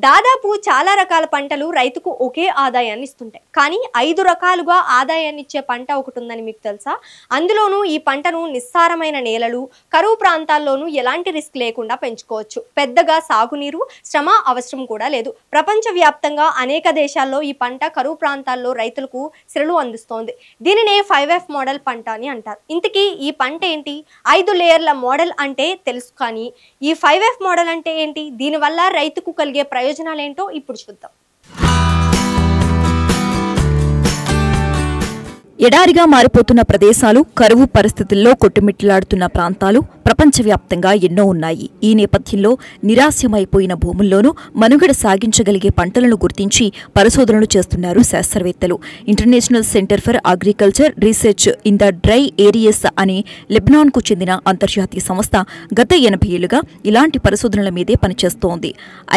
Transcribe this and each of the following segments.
దాదాపు చాలా రకాల పంటలు రైతుకు ఒకే ఆదాయాన్ని ఇస్తుంటాయి. కానీ 5 రకాలుగా ఆదాయాన్ని ఇచ్చే పంట ఒకటి ఉందని మీకు తెలుసా? అందులోనూ ఈ పంటను నిస్సారమైన నేలలు, కరువు ప్రాంతాల్లోనూ ఎలాంటి రిస్క్ లేకుండా పెంచుకోవచ్చు. పెద్దగా సాగునీరు, శ్రమ అవసరం కూడా లేదు. ప్రపంచవ్యాప్తంగా అనేక దేశాల్లో ఈ పంట కరువు ప్రాంతాల్లో రైతులకు సిరలు అందిస్తోంది. దీనినే 5F మోడల్ పంట అని అంటారు. ఇంతకీ ఈ పంట ఏంటి? 5 లేయర్ల మోడల్ అంటే తెలుసు, కానీ ఈ 5F మోడల్ అంటే ఏంటి? దీనివల్ల రైతుకు కలిగే ప్రయోజనాలు ఏంటో ఇప్పుడు చూద్దాం. ఎడారిగా మారిపోతున్న ప్రదేశాలు, కరువు పరిస్థితుల్లో కొట్టుమిట్టాడుతున్న ప్రాంతాలు ప్రపంచవ్యాప్తంగా ఎన్నో ఉన్నాయి. ఈ నేపథ్యంలో నిరాశ్యమైపోయిన భూముల్లోనూ మనుగడ సాగించగలిగే పంటలను గుర్తించి పరిశోధనలు చేస్తున్నారు శాస్త్రవేత్తలు. International centre for agriculture research in the dry areas అనే లెబనాన్కు చెందిన అంతర్జాతీయ సంస్థ గత 80 ఏళ్లుగా ఇలాంటి పరిశోధనల మీదే పనిచేస్తోంది.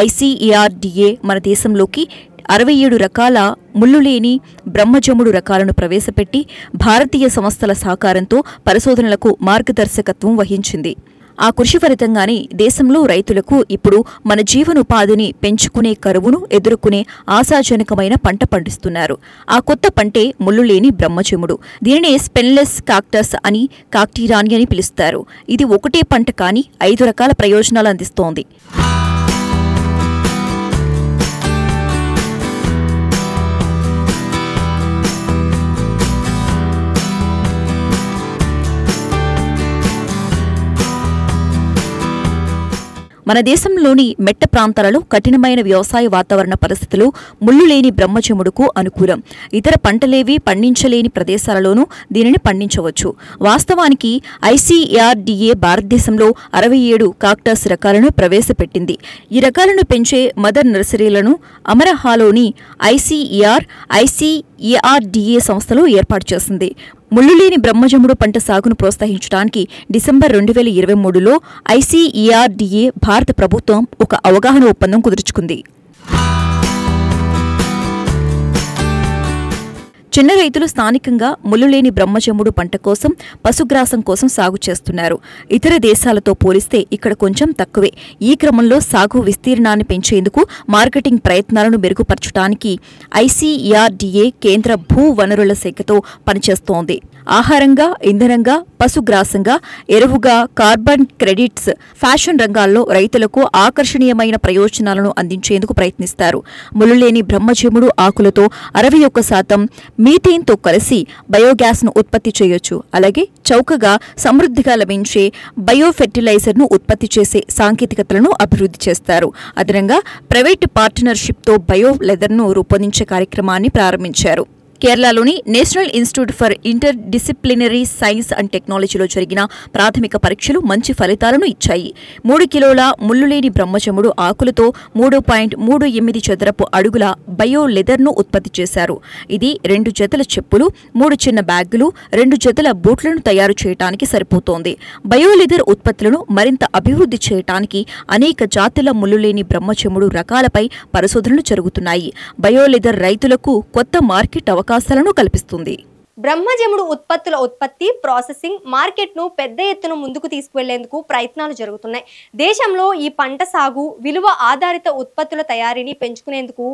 ICARDA మన దేశంలోకి 67 రకాల ముల్లులేని బ్రహ్మజముడు రకాలను ప్రవేశపెట్టి భారతీయ సంస్థల సహకారంతో పరిశోధనలకు మార్గదర్శకత్వం వహించింది. ఆ కృషి ఫలితంగానే దేశంలో రైతులకు ఇప్పుడు మన జీవనోపాధిని పెంచుకునే కరువును ఎదుర్కొనే ఆశాజనకమైన పంట పండిస్తున్నారు. ఆ కొత్త పంటే ముల్లులేని బ్రహ్మజముడు. దీనినే స్పెన్లెస్ కాక్టస్ అని, కాక్టీరాని అని పిలుస్తారు. ఇది ఒకటే పంట కానీ 5 రకాల ప్రయోజనాలు అందిస్తోంది. మన దేశంలోని మెట్ట ప్రాంతాలలో కఠినమైన వ్యవసాయ వాతావరణ పరిస్థితులు ముల్లులేని బ్రహ్మజముడుకు అనుకూలం. ఇతర పంటలేవీ పండించలేని ప్రదేశాలలోనూ దీనిని పండించవచ్చు. వాస్తవానికి ICARDA భారతదేశంలో 67 కాక్టస్ రకాలను ప్రవేశపెట్టింది. ఈ రకాలను పెంచే మదర్ నర్సరీలను అమరహాలోని ICARDA సంస్థలు ఏర్పాటు చేసింది. ముల్లులేని బ్రహ్మజముడు పంట సాగును ప్రోత్సహించడానికి డిసెంబర్ 2023లో ICARDA భారత ప్రభుత్వం ఒక అవగాహన ఒప్పందం కుదుర్చుకుంది. చిన్న రైతులు స్థానికంగా ముల్లులేని బ్రహ్మజముడు పంట కోసం, పశుగ్రాసం కోసం సాగు చేస్తున్నారు. ఇతర దేశాలతో పోలిస్తే ఇక్కడ కొంచెం తక్కువే. ఈ క్రమంలో సాగు విస్తీర్ణాన్ని పెంచేందుకు మార్కెటింగ్ ప్రయత్నాలను మెరుగుపరచడానికి ICARDA కేంద్ర భూ వనరుల శాఖతో పనిచేస్తోంది. ఆహారంగా, ఇంధనంగా, పశుగ్రాసంగా, ఎరువుగా, కార్బన్ క్రెడిట్స్, ఫ్యాషన్ రంగాల్లో రైతులకు ఆకర్షణీయమైన ప్రయోజనాలను అందించేందుకు ప్రయత్నిస్తారు. ముల్లులేని బ్రహ్మజముడు ఆకులతో 61% మీథేన్తో కలిసి బయోగ్యాస్ను ఉత్పత్తి చేయొచ్చు. అలాగే చౌకగా, సమృద్ధిగా లభించే బయోఫెర్టిలైజర్ను ఉత్పత్తి చేసే సాంకేతికతలను అభివృద్ధి చేస్తారు. అదనంగా ప్రైవేటు పార్ట్నర్షిప్తో బయో లెదర్ను రూపొందించే కార్యక్రమాన్ని ప్రారంభించారు. కేరళలోని national institute for inter disciplinary science and టెక్నాలజీలో జరిగిన ప్రాథమిక పరీక్షలు మంచి ఫలితాలను ఇచ్చాయి. 3 కిలోల ముల్లులేని బ్రహ్మజముడు ఆకులతో 3.38 చదరపు అడుగుల బయో లెదర్ను ఉత్పత్తి చేశారు. ఇది 2 జతల చెప్పులు, 3 చిన్న బ్యాగులు, 2 జతల బూట్లను తయారు చేయడానికి సరిపోతోంది. బయో లెదర్ ఉత్పత్తులను మరింత అభివృద్ధి చేయడానికి అనేక జాతుల ముల్లులేని బ్రహ్మజముడు రకాలపై పరిశోధనలు జరుగుతున్నాయి. బయో లెదర్ రైతులకు కొత్త మార్కెట్ అవకాశాలను కల్పిస్తుంది. బ్రహ్మజముడు ఉత్పత్తుల ఉత్పత్తి, ప్రాసెసింగ్, మార్కెట్ను పెద్ద ఎత్తున ముందుకు తీసుకువెళ్లేందుకు ప్రయత్నాలు జరుగుతున్నాయి. దేశంలో ఈ పంట సాగు, విలువ ఆధారిత ఉత్పత్తుల తయారీని పెంచుకునేందుకు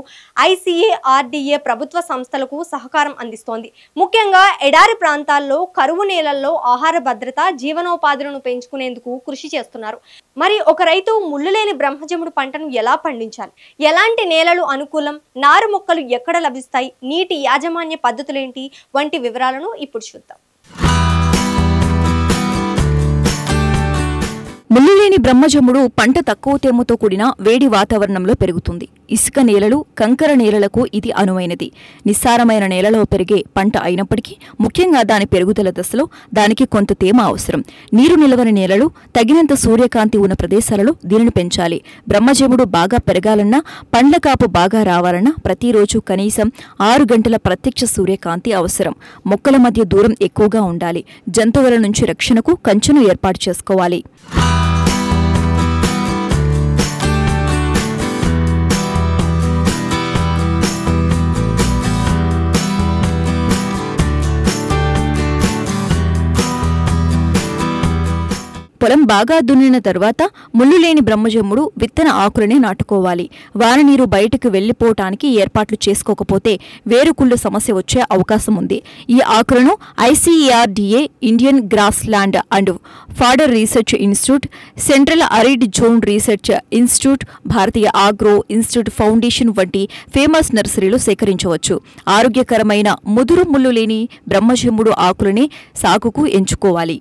ICARDA ప్రభుత్వ సంస్థలకు సహకారం అందిస్తోంది. ముఖ్యంగా ఎడారి ప్రాంతాల్లో, కరువు నేలల్లో ఆహార భద్రత, జీవనోపాధులను పెంచుకునేందుకు కృషి చేస్తున్నారు. మరి ఒక రైతు ముల్లులేని బ్రహ్మజముడు పంటను ఎలా పండించాలి? ఎలాంటి నేలలు అనుకూలం? నారు మొక్కలు ఎక్కడ లభిస్తాయి? నీటి యాజమాన్య పద్ధతులేంటి? వంటి వివరాలను ఇప్పుడు చూద్దాం. ముల్లులేని బ్రహ్మజముడు పంట తక్కువ తేమతో కూడిన వేడి వాతావరణంలో పెరుగుతుంది. ఇసుక నేలలు, కంకర నేలలకు ఇది అనువైనది. నిస్సారమైన నేలలో పెరిగే పంట అయినప్పటికీ ముఖ్యంగా దాని పెరుగుదల దశలో దానికి కొంత తేమ అవసరం. నీరు నిలవని నేలలు, తగినంత సూర్యకాంతి ఉన్న ప్రదేశాలలో దీనిని పెంచాలి. బ్రహ్మజముడు బాగా పెరగాలన్నా, పండ్ల కాపు బాగా రావాలన్నా ప్రతిరోజు కనీసం 6 గంటల ప్రత్యక్ష సూర్యకాంతి అవసరం. మొక్కల మధ్య దూరం ఎక్కువగా ఉండాలి. జంతువుల నుంచి రక్షణకు కంచెను ఏర్పాటు చేసుకోవాలి. పొలం బాగా దున్నిన తర్వాత ముళ్ళు లేని బ్రహ్మజమ్ముడు విత్తన ఆకులనే నాటుకోవాలి. వాననీరు బయటకు వెళ్లిపోవటానికి ఏర్పాట్లు చేసుకోకపోతే వేరుకుళ్ళు సమస్య వచ్చే అవకాశం ఉంది. ఈ ఆకులను ICARDA, Indian grassland and fodder research institute, central arid zone research institute, Bharatiya agro institute foundation వంటి ఫేమస్ నర్సరీలు సేకరించవచ్చు. ఆరోగ్యకరమైన ముదురు ముళ్ళు లేని బ్రహ్మజమ్ముడు ఆకులనే సాగుకు ఎంచుకోవాలి.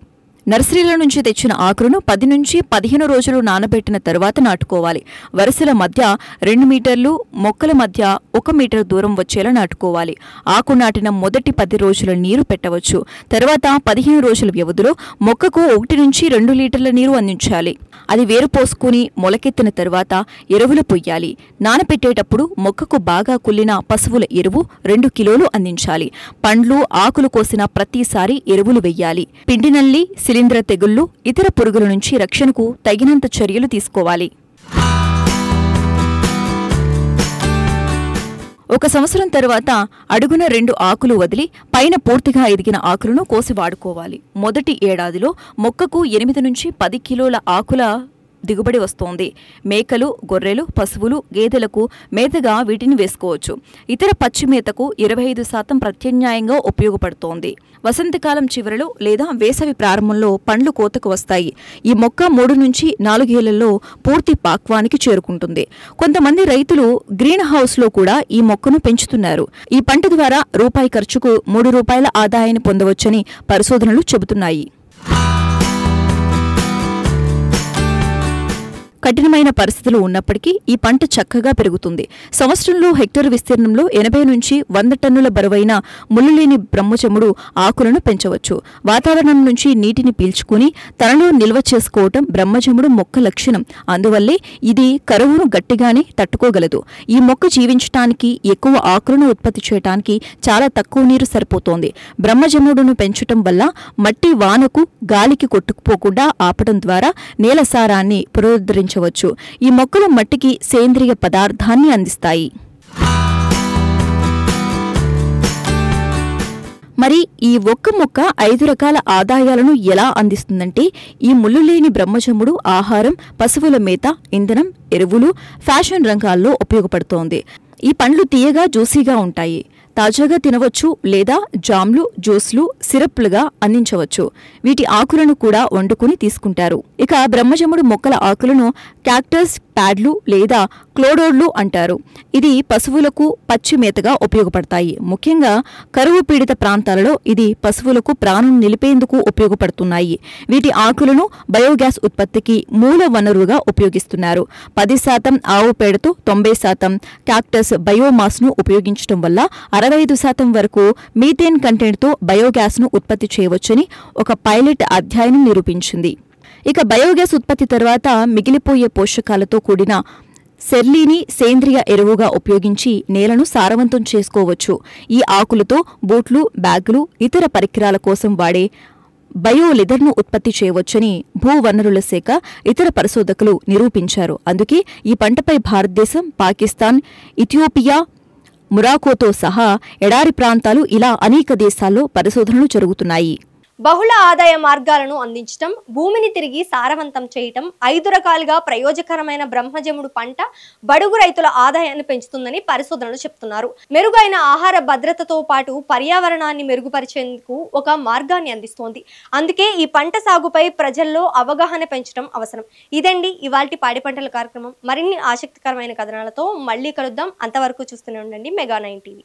నర్సరీల నుంచి తెచ్చిన ఆకులను 10 నుంచి 15 రోజులు నానబెట్టిన తర్వాత నాటుకోవాలి. వరుసల మధ్య 2 మీటర్లు, మొక్కల మధ్య 1 మీటర్ దూరం వచ్చేలా నాటుకోవాలి. ఆకు నాటిన మొదటి 10 రోజుల నీరు పెట్టవచ్చు. తర్వాత 15 రోజుల వ్యవధిలో మొక్కకు 1 నుంచి 2 లీటర్ల నీరు అందించాలి. అది వేరు పోసుకుని మొలకెత్తిన తర్వాత ఎరువులు పొయ్యాలి. నానపెట్టేటప్పుడు మొక్కకు బాగా కుళ్ళిన పశువుల ఎరువు 2 కిలోలు అందించాలి. పండ్లు, ఆకులు కోసిన ప్రతిసారి ఎరువులు వెయ్యాలి. పిండి నల్లి, శిలీంధ్ర తెగుళ్లు, ఇతర పురుగుల నుంచి రక్షణకు తగినంత చర్యలు తీసుకోవాలి. 1 సంవత్సరం తర్వాత అడుగున 2 ఆకులు వదిలి పైన పూర్తిగా ఎదిగిన ఆకులను కోసి వాడుకోవాలి. మొదటి ఏడాదిలో మొక్కకు 8 నుంచి 10 కిలోల ఆకుల దిగుబడి వస్తోంది. మేకలు, గొర్రెలు, పశువులు, గేదెలకు మేతగా వీటిని వేసుకోవచ్చు. ఇతర పచ్చి మేతకు 25% ప్రత్యామ్నాయంగా ఉపయోగపడుతోంది. వసంతకాలం చివరలో లేదా వేసవి ప్రారంభంలో పండ్లు కోతకు వస్తాయి. ఈ మొక్క 3 నుంచి 4 ఏళ్లలో పూర్తి పాక్వానికి చేరుకుంటుంది. కొంతమంది రైతులు గ్రీన్ హౌస్లో కూడా ఈ మొక్కను పెంచుతున్నారు. ఈ పంట ద్వారా రూపాయి ఖర్చుకు ₹3 ఆదాయాన్ని పొందవచ్చని పరిశోధనలు చెబుతున్నాయి. కఠినమైన పరిస్థితులు ఉన్నప్పటికీ ఈ పంట చక్కగా పెరుగుతుంది. సంవత్సరంలో హెక్టారు విస్తీర్ణంలో 80 నుంచి 100 టన్నుల బరువైన ముళ్ళులేని బ్రహ్మజమ్ముడు ఆకులను పెంచవచ్చు. వాతావరణం నుంచి నీటిని పీల్చుకుని తనలో నిల్వ చేసుకోవటం బ్రహ్మజమ్ముడు మొక్క లక్షణం. అందువల్లే ఇది కరువును గట్టిగానే తట్టుకోగలదు. ఈ మొక్క జీవించటానికి, ఎక్కువ ఆకులను ఉత్పత్తి చేయటానికి చాలా తక్కువ నీరు సరిపోతోంది. బ్రహ్మజమ్ముడును పెంచటం వల్ల మట్టి వానకు, గాలికి కొట్టుకుపోకుండా ఆపటం ద్వారా నేల సారాన్ని పునరుద్ధరించవచ్చు. ఈ మొక్కలు మట్టికి సేంద్రియ పదార్థాన్ని అందిస్తాయి. మరి ఈ ఒక్క మొక్క 5 రకాల ఆదాయాలను ఎలా అందిస్తుందంటే, ఈ ముళ్ళులేని బ్రహ్మజమ్ముడు ఆహారం, పశువుల మేత, ఇంధనం, ఎరువులు, ఫ్యాషన్ రంగాల్లో ఉపయోగపడుతోంది. ఈ పండ్లు తీయగా, జ్యూసీగా ఉంటాయి. తాజాగా తినవచ్చు లేదా జామ్లు, జ్యూస్లు, సిరప్లుగా అందించవచ్చు. వీటి ఆకులను కూడా వండుకుని తీసుకుంటారు. ఇక బ్రహ్మజమ్ముడు మొక్కల ఆకులను క్యాక్టస్ ప్యాడ్లు లేదా క్లోడోడ్లు అంటారు. ఇది పశువులకు పచ్చి మేతగా ఉపయోగపడతాయి. ముఖ్యంగా కరువు పీడిత ప్రాంతాలలో ఇది పశువులకు ప్రాణం నిలిపేందుకు ఉపయోగపడుతున్నాయి. వీటి ఆకులను బయోగ్యాస్ ఉత్పత్తికి మూల వనరుగా ఉపయోగిస్తున్నారు. 10% ఆవు పేడతో 90% క్యాక్టస్ బయోమాస్ను ఉపయోగించడం వల్ల 65% వరకు మీథేన్ కంటెంట్తో బయోగ్యాస్ను ఉత్పత్తి చేయవచ్చని ఒక పైలట్ అధ్యయనం నిరూపించింది. ఇక బయోగ్యాస్ ఉత్పత్తి తర్వాత మిగిలిపోయే పోషకాలతో కూడిన సెర్లీని సేంద్రియ ఎరువుగా ఉపయోగించి నేలను సారవంతం చేసుకోవచ్చు. ఈ ఆకులతో బూట్లు, బ్యాగులు, ఇతర పరికరాల కోసం వాడే బయో లెదర్ను ఉత్పత్తి చేయవచ్చని భూవనరుల శాఖ ఇతర పరిశోధకులు నిరూపించారు. అందుకే ఈ పంటపై భారతదేశం, పాకిస్తాన్, ఇథియోపియా, మొరాకోతో సహా ఎడారి ప్రాంతాలు ఇలా అనేక దేశాల్లో పరిశోధనలు జరుగుతున్నాయి. బహుళ ఆదాయ మార్గాలను అందించడం, భూమిని తిరిగి సారవంతం చేయటం, 5 రకాలుగా ప్రయోజకరమైన బ్రహ్మజమ్ముడు పంట బడుగు రైతుల ఆదాయాన్ని పెంచుతుందని పరిశోధనలు చెప్తున్నారు. మెరుగైన ఆహార భద్రతతో పాటు పర్యావరణాన్ని మెరుగుపరిచేందుకు ఒక మార్గాన్ని అందిస్తోంది. అందుకే ఈ పంట సాగుపై ప్రజల్లో అవగాహన పెంచడం అవసరం. ఇదండి ఇవాల్టి పాడి పంటల కార్యక్రమం. మరిన్ని ఆసక్తికరమైన కథనాలతో మళ్ళీ కలుద్దాం. అంతవరకు చూస్తూనే ఉండండి మెగా 9 టీవీ.